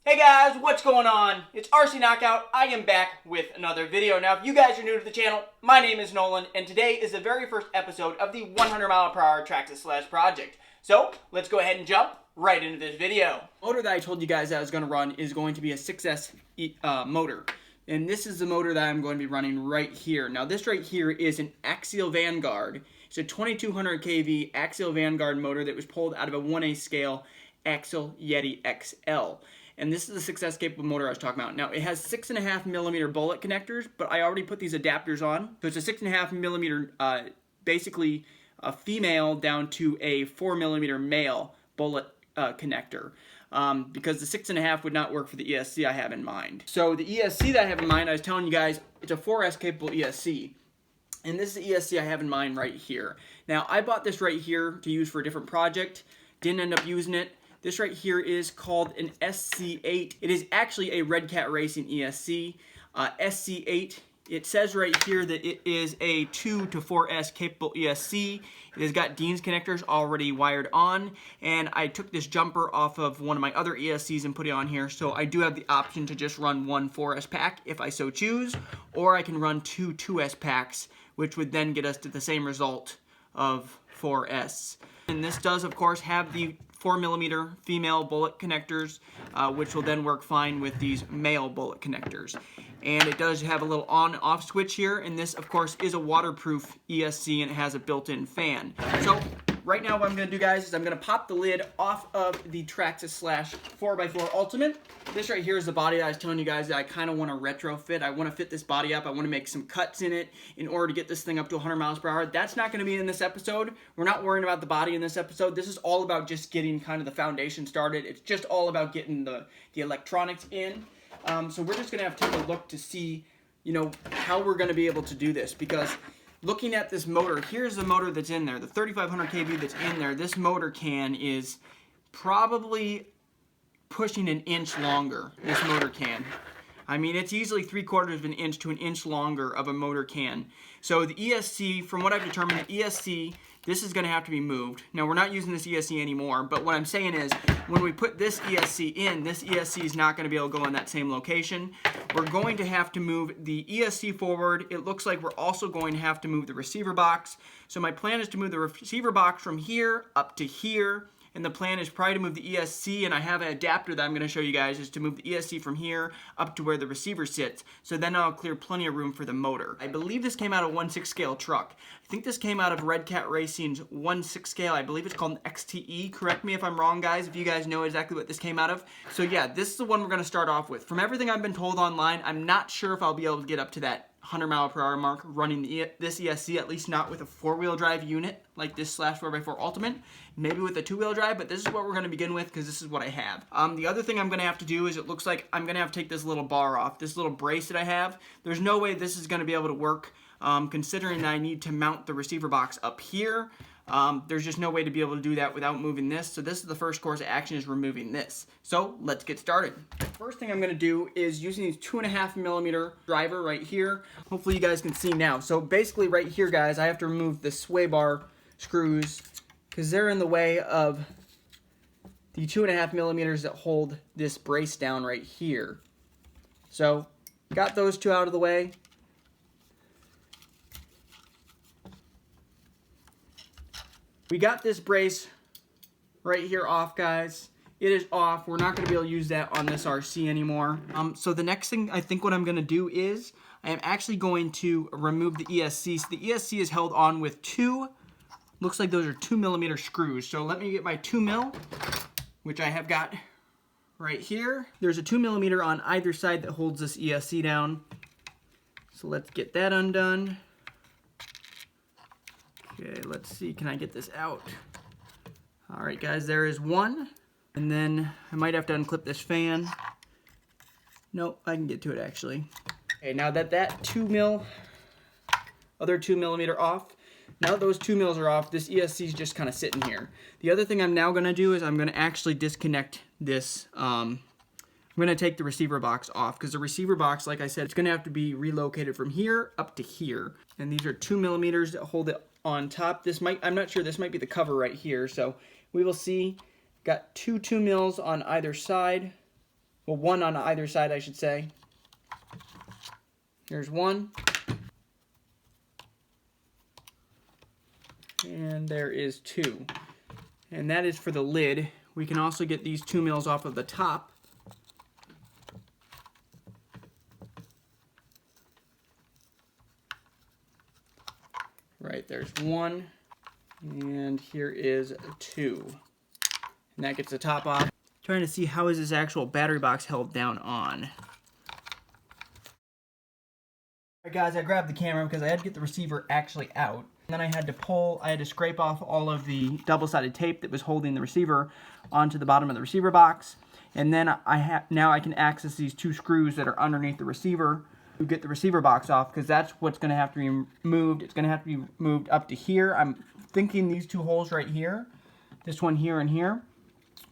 Hey guys, what's going on? It's RC Knockout. I am back with another video. Now, if you guys are new to the channel, my name is Nolan, and today is the very first episode of the 100mph Traxxas Slash Project. So, let's go ahead and jump right into this video. The motor that I told you guys I was going to run is going to be a 6S motor. And this is the motor that I'm going to be running right here. Now, this right here is an axial Vanguard. It's a 2200 kV axial Vanguard motor that was pulled out of a 1A scale Axial Yeti XL. And this is the 6S capable motor I was talking about. Now, it has 6.5mm bullet connectors, but I already put these adapters on. So it's a 6.5mm, basically a female down to a 4mm male bullet connector. Because the 6.5 would not work for the ESC I have in mind. So the ESC that I have in mind, I was telling you guys, it's a 4S capable ESC. And this is the ESC I have in mind right here. Now, I bought this right here to use for a different project. Didn't end up using it. This right here is called an SC8. It is actually a Red Cat Racing ESC. SC8, it says right here that it is a 2 to 4S capable ESC. It has got Dean's connectors already wired on, and I took this jumper off of one of my other ESCs and put it on here, so I do have the option to just run one 4S pack if I so choose, or I can run two 2S packs, which would then get us to the same result of 4S. And this does, of course, have the 4mm female bullet connectors, which will then work fine with these male bullet connectors. And it does have a little on-off switch here, and this, of course, is a waterproof ESC, and it has a built-in fan. So, right now what I'm going to do, guys, is I'm going to pop the lid off of the Traxxas Slash 4x4 Ultimate. This right here is the body that I was telling you guys that I kind of want to retrofit. I want to fit this body up. I want to make some cuts in it in order to get this thing up to 100 miles per hour. That's not going to be in this episode. We're not worrying about the body in this episode. This is all about just getting kind of the foundation started. It's just all about getting the electronics in. So we're just going to have to take a look to see, you know, how we're going to be able to do this. Because looking at this motor, here's the motor that's in there. The 3500 kV that's in there. This motor can is probably pushing an inch longer, this motor can. I mean, it's easily 3/4 of an inch to an inch longer of a motor can. So the ESC, from what I've determined, the ESC, this is going to have to be moved. Now, we're not using this ESC anymore, but what I'm saying is, when we put this ESC in, this ESC is not going to be able to go in that same location. We're going to have to move the ESC forward. It looks like we're also going to have to move the receiver box. So my plan is to move the receiver box from here up to here. And the plan is probably to move the ESC, and I have an adapter that I'm going to show you guys, is to move the ESC from here up to where the receiver sits. So then I'll clear plenty of room for the motor. I believe this came out of 1/6 scale truck. I think this came out of Red Cat Racing's 1/6 scale. I believe it's called an XTE. Correct me if I'm wrong, guys, if you guys know exactly what this came out of. So yeah, this is the one we're going to start off with. From everything I've been told online, I'm not sure if I'll be able to get up to that 100 mile per hour mark running this ESC, at least not with a 4-wheel drive unit like this Slash 4x4 Ultimate. Maybe with a 2-wheel drive, but this is what we're going to begin with because this is what I have. The other thing I'm going to have to do is, it looks like I'm going to have to take this little bar off, this little brace that I have. There's no way this is going to be able to work, considering that I need to mount the receiver box up here. There's just no way to be able to do that without moving this. So this is the first course of action, is removing this. So let's get started. First thing I'm going to do is using these 2.5mm driver right here. Hopefully you guys can see now. So basically right here, guys, I have to remove the sway bar screws because they're in the way of the 2.5mm that hold this brace down right here. So got those two out of the way. We got this brace right here off, guys. It is off. We're not going to be able to use that on this RC anymore. So the next thing, I think what I'm going to do is, I am actually going to remove the ESC. So the ESC is held on with two, looks like those are 2mm screws. So let me get my 2mm, which I have got right here. There's a 2mm on either side that holds this ESC down. So let's get that undone. Okay, let's see, can I get this out? Alright guys, there is one. And then I might have to unclip this fan. Nope, I can get to it actually. Okay, now that that other 2mm off, now that those 2mm are off, this ESC is just kind of sitting here. The other thing I'm now going to do is I'm going to actually disconnect this. I'm going to take the receiver box off, because the receiver box, like I said, it's going to have to be relocated from here up to here. And these are 2mm that hold it on top. This might, I'm not sure, this might be the cover right here, so we will see. Got two 2mm on either side. Well, one on either side, I should say. Here's one. And there is two. And that is for the lid. We can also get these 2 mils off of the top. Right, there's one. And here is two. And that gets the top off. Trying to see how is this actual battery box held down on. Alright guys, I grabbed the camera because I had to get the receiver actually out. And then I had to scrape off all of the double-sided tape that was holding the receiver onto the bottom of the receiver box. And then now I can access these 2 screws that are underneath the receiver to get the receiver box off, because that's what's going to have to be moved. It's going to have to be moved up to here. I'm thinking these 2 holes right here, this one here and here,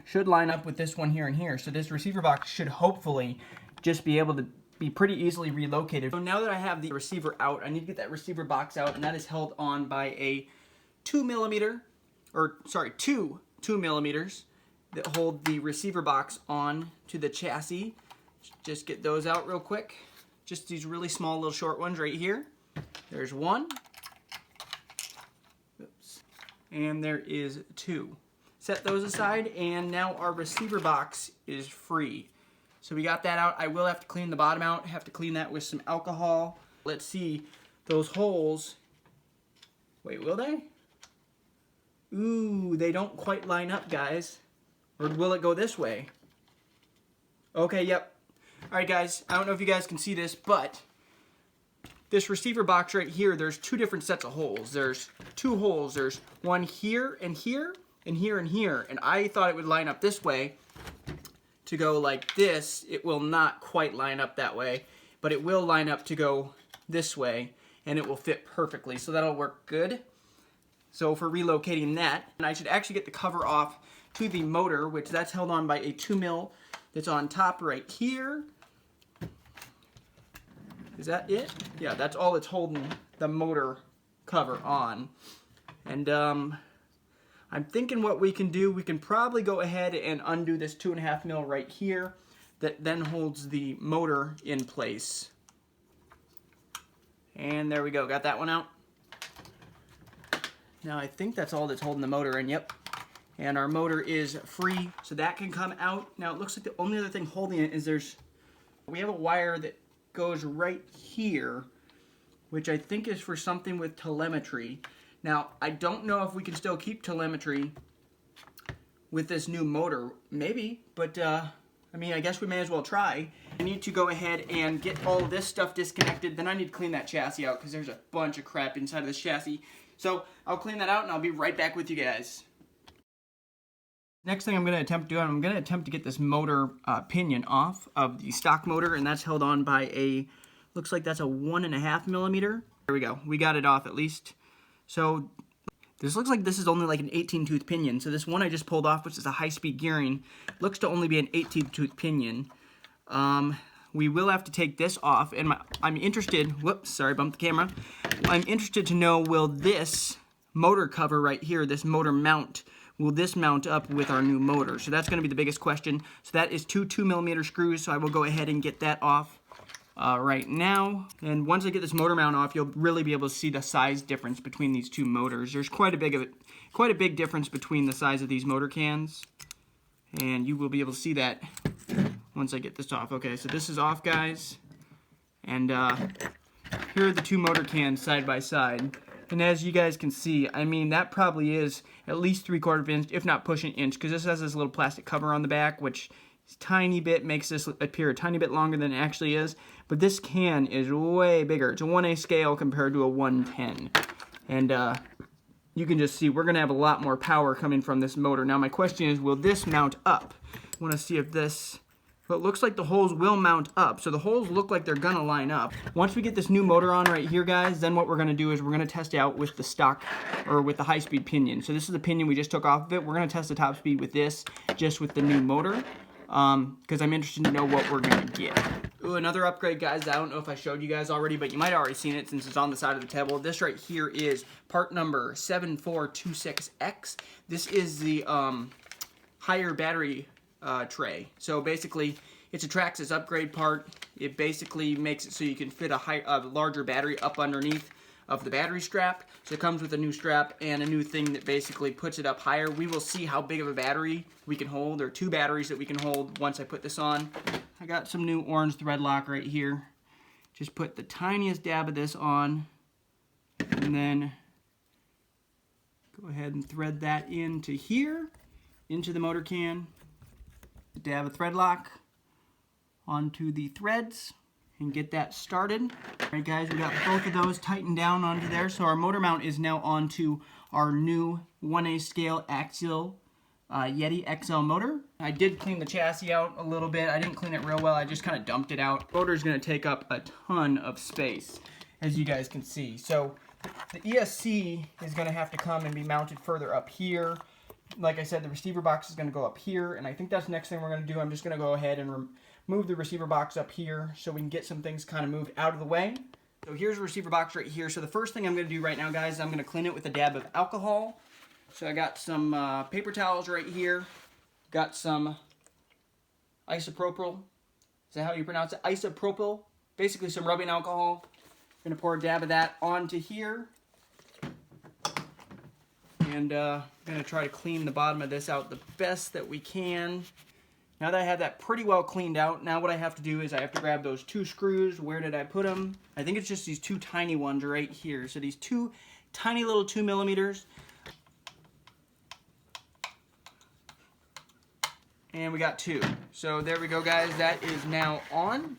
should line up with this one here and here. So this receiver box should hopefully just be able to be pretty easily relocated. So now that I have the receiver out, I need to get that receiver box out, and that is held on by a 2 2 millimeters that hold the receiver box on to the chassis. Just get those out real quick. Just these really small little short ones right here. There's one. Oops. And there is 2. Set those aside, and now our receiver box is free. So we got that out. I will have to clean the bottom out. Have to clean that with some alcohol. Let's see those holes. Wait, will they? Ooh, they don't quite line up, guys. Or will it go this way? Okay, yep. Alright guys, I don't know if you guys can see this, but this receiver box right here, there's 2 different sets of holes. There's 2 holes. There's one here and here, and here and here. And I thought it would line up this way. To go like this, it will not quite line up that way, but it will line up to go this way, and it will fit perfectly, so that'll work good. So for relocating that, and I should actually get the cover off to the motor, which that's held on by a 2 mil that's on top right here. Is that it? Yeah, that's all that's holding the motor cover on. And I'm thinking what we can do, we can probably go ahead and undo this 2.5 mil right here that then holds the motor in place. And there we go, got that one out. Now I think that's all that's holding the motor in, yep. And our motor is free, so that can come out. Now it looks like the only other thing holding it is we have a wire that goes right here, which I think is for something with telemetry. Now, I don't know if we can still keep telemetry with this new motor. Maybe, but I mean, I guess we may as well try. I need to go ahead and get all this stuff disconnected. Then I need to clean that chassis out because there's a bunch of crap inside of this chassis. So I'll clean that out and I'll be right back with you guys. Next thing I'm going to attempt to do, I'm going to attempt to get this motor pinion off of the stock motor, and that's held on by a, looks like that's a 1.5 millimeter. There we go. We got it off at least. So this looks like this is only like an 18-tooth pinion. So this one I just pulled off, which is a high-speed gearing, looks to only be an 18-tooth pinion. We will have to take this off, and I'm interested, whoops, sorry, bumped the camera. I'm interested to know, will this motor cover right here, this motor mount, will this mount up with our new motor? So that's going to be the biggest question. So that is 2 2mm screws, so I will go ahead and get that off right now. And once I get this motor mount off, you'll really be able to see the size difference between these 2 motors. There's quite a big difference between the size of these motor cans, and you will be able to see that once I get this off. Okay, so this is off, guys, and here are the 2 motor cans side by side. And as you guys can see, I mean, that probably is at least 3/4 inch, if not pushing an inch, because this has this little plastic cover on the back, which is a tiny bit, makes this appear a tiny bit longer than it actually is. But this can is way bigger. It's a 1/8 scale compared to a 1/10. And you can just see we're going to have a lot more power coming from this motor. Now my question is, will this mount up? I want to see if this... But it looks like the holes will mount up, so the holes look like they're gonna line up. Once we get this new motor on right here, guys, then what we're gonna do is we're gonna test it out with the stock, or with the high-speed pinion. So this is the pinion we just took off of it. We're gonna test the top speed with this, just with the new motor, because I'm interested to know what we're gonna get. Ooh, another upgrade, guys. I don't know if I showed you guys already, but you might have already seen it since it's on the side of the table. This right here is part number 7426X. This is the higher battery tray. So basically, it's a Traxxas upgrade part. It basically makes it so you can fit a larger battery up underneath of the battery strap. So it comes with a new strap and a new thing that basically puts it up higher. We will see how big of a battery we can hold, or 2 batteries that we can hold once I put this on. I got some new orange thread lock right here. Just put the tiniest dab of this on, and then go ahead and thread that into here, into the motor can. Dab of thread lock onto the threads and get that started. Alright guys, we got both of those tightened down onto there. So our motor mount is now onto our new 1/8 scale axial Yeti XL motor. I did clean the chassis out a little bit. I didn't clean it real well. I just kind of dumped it out. The motor is going to take up a ton of space, as you guys can see. So the ESC is going to have to come and be mounted further up here. Like I said, the receiver box is going to go up here, and I think that's the next thing we're going to do. I'm just going to go ahead and move the receiver box up here so we can get some things kind of moved out of the way. So here's the receiver box right here. So the first thing I'm going to do right now, guys, I'm going to clean it with a dab of alcohol. So I got some paper towels right here. Got some isopropyl. Is that how you pronounce it? Isopropyl. Basically some rubbing alcohol. I'm going to pour a dab of that onto here. And I'm going to try to clean the bottom of this out the best that we can. Now that I have that pretty well cleaned out, now what I have to do is I have to grab those 2 screws. Where did I put them? I think it's just these 2 tiny ones right here. So these 2 tiny little 2mm. And we got 2. So there we go, guys. That is now on.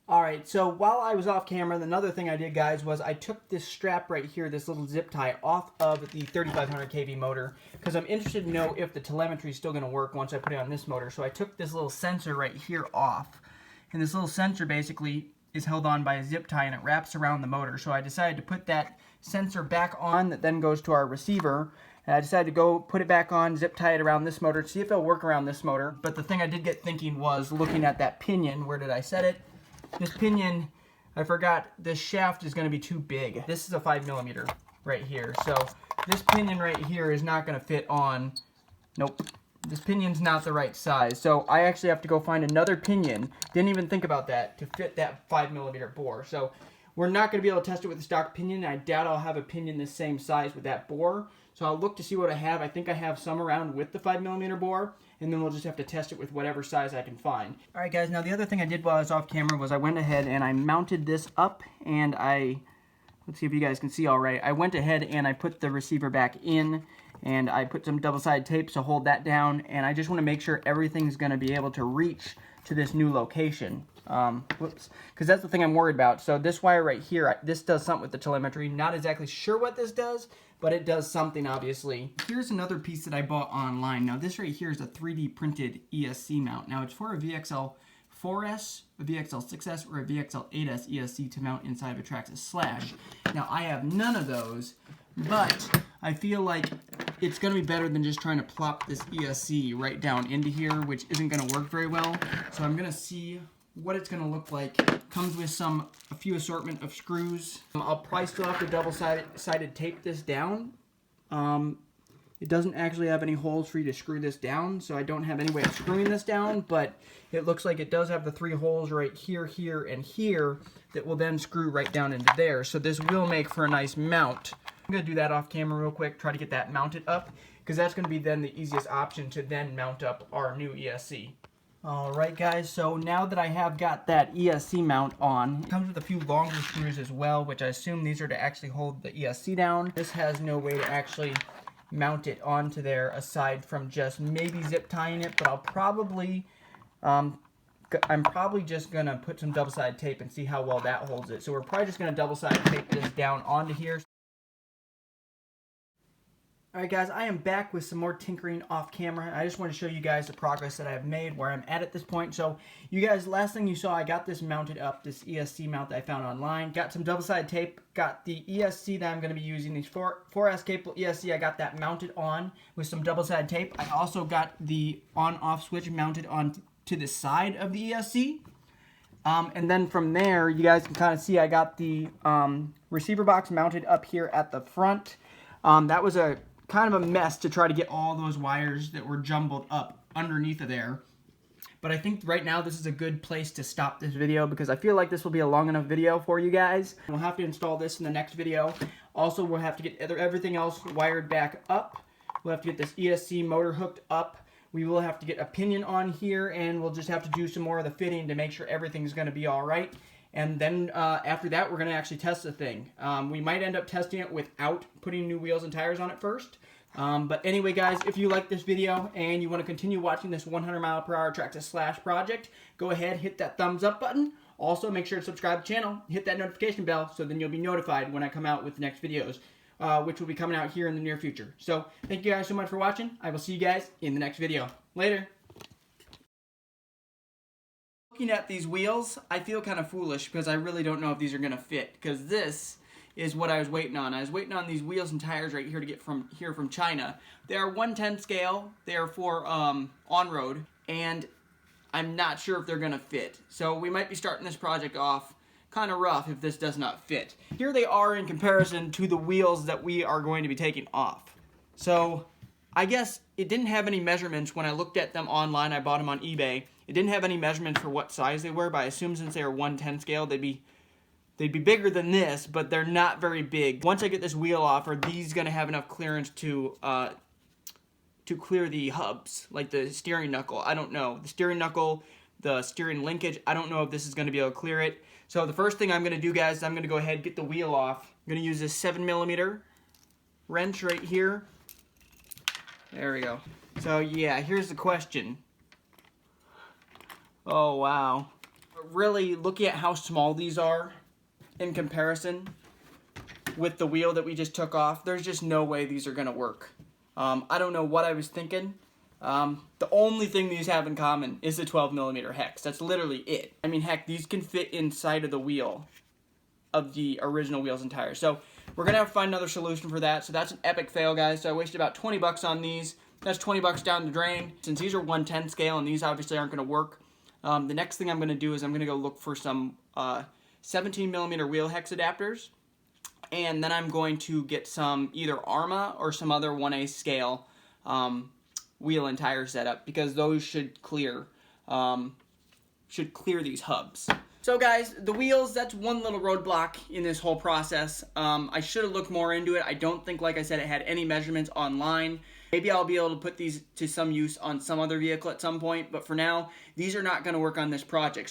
Alright, so while I was off camera, another thing I did, guys, was I took this strap right here, this little zip tie, off of the 3500 kV motor, because I'm interested to know if the telemetry is still going to work once I put it on this motor. So I took this little sensor right here off, and this little sensor basically is held on by a zip tie, and it wraps around the motor. So I decided to put that sensor back on, that then goes to our receiver. And I decided to go put it back on, zip tie it around this motor, to see if it'll work around this motor. But the thing I did get thinking was looking at that pinion. Where did I set it? This pinion, I forgot, this shaft is going to be too big. This is a 5mm right here. So this pinion right here is not going to fit on, nope, this pinion's not the right size. So I actually have to go find another pinion, didn't even think about that, to fit that 5mm bore. So we're not going to be able to test it with the stock pinion. I doubt I'll have a pinion the same size with that bore. So I'll look to see what I have. I think I have some around with the 5mm bore, and then we'll just have to test it with whatever size I can find. Alright guys, now the other thing I did while I was off camera was I went ahead and I mounted this up, and let's see if you guys can see alright. I went ahead and I put the receiver back in, and I put some double-sided tape to hold that down, and I just want to make sure everything's going to be able to reach to this new location. Whoops, because that's the thing I'm worried about. So this wire right here, this does something with the telemetry. Not exactly sure what this does, but it does something, obviously. Here's another piece that I bought online. Now this right here is a 3D printed ESC mount. Now it's for a VXL 4S, a VXL 6S, or a VXL 8S ESC to mount inside of a Traxxas Slash. Now I have none of those, but I feel like it's going to be better than just trying to plop this ESC right down into here, which isn't going to work very well. So I'm going to see what it's going to look like. Comes with a few assortment of screws. I'll probably still have to double-sided tape this down. It doesn't actually have any holes for you to screw this down, so I don't have any way of screwing this down, but it looks like it does have the 3 holes right here, here, and here that will then screw right down into there. So this will make for a nice mount. I'm going to do that off camera real quick, try to get that mounted up, because that's going to be then the easiest option to then mount up our new ESC. Alright guys, so now that I have got that ESC mount on, it comes with a few longer screws as well, which I assume these are to actually hold the ESC down. This has no way to actually mount it onto there aside from just maybe zip tying it, but I'll probably, I'm probably just going to put some double-sided tape and see how well that holds it. So we're probably just going to double-sided tape this down onto here. Alright guys, I am back with some more tinkering off camera. I just want to show you guys the progress that I've made, where I'm at this point. So you guys, last thing you saw, I got this mounted up, this ESC mount that I found online. Got some double-sided tape, got the ESC that I'm going to be using, these 4S capable ESC, I got that mounted on with some double-sided tape. I also got the on-off switch mounted on to the side of the ESC. And then from there, you guys can kind of see I got the receiver box mounted up here at the front. That was a kind of a mess to try to get all those wires that were jumbled up underneath of there. But I think right now this is a good place to stop this video because I feel like this will be a long enough video for you guys. We'll have to install this in the next video. Also, we'll have to get everything else wired back up. We'll have to get this ESC motor hooked up. We will have to get a pinion on here, and we'll just have to do some more of the fitting to make sure everything's going to be all right. And then after that, we're going to actually test the thing. We might end up testing it without putting new wheels and tires on it first. But anyway, guys, if you like this video and you want to continue watching this 100mph Traxxas Slash Project, go ahead, hit that thumbs up button. Also, make sure to subscribe to the channel, hit that notification bell, so then you'll be notified when I come out with the next videos, which will be coming out here in the near future. So, thank you guys so much for watching. I will see you guys in the next video. Later. Looking at these wheels, I feel kind of foolish because I really don't know if these are going to fit, because this is what I was waiting on. I was waiting on these wheels and tires right here to get from China. They are 1/10 scale. They are for on-road, and I'm not sure if they're gonna fit. So we might be starting this project off kind of rough if this does not fit. Here they are in comparison to the wheels that we are going to be taking off. So I guess it didn't have any measurements when I looked at them online. I bought them on eBay. It didn't have any measurements for what size they were, but I assume since they are 1/10 scale, they'd be bigger than this, but they're not very big. Once I get this wheel off, are these gonna have enough clearance to clear the hubs, like the steering knuckle? I don't know. The steering knuckle, the steering linkage, I don't know if this is gonna be able to clear it. So the first thing I'm gonna do, guys, is I'm gonna go ahead and get the wheel off. I'm gonna use this 7mm wrench right here. There we go. So yeah, here's the question. Oh wow. Really, looking at how small these are in comparison with the wheel that we just took off, there's just no way these are gonna work. I don't know what I was thinking. The only thing these have in common is the 12mm hex. That's literally it. I mean, heck, these can fit inside of the wheel of the original wheels and tires. So we're gonna have to find another solution for that. So that's an epic fail, guys. So I wasted about 20 bucks on these. That's 20 bucks down the drain. Since these are 1/10 scale and these obviously aren't gonna work, the next thing I'm gonna do is I'm gonna go look for some 17mm wheel hex adapters, and then I'm going to get some either Arma or some other 1/8 scale wheel and tire setup, because those should clear these hubs. So guys, the wheels, that's one little roadblock in this whole process. I should have looked more into it. I don't think, like I said, it had any measurements online. Maybe I'll be able to put these to some use on some other vehicle at some point, but for now, these are not going to work on this project.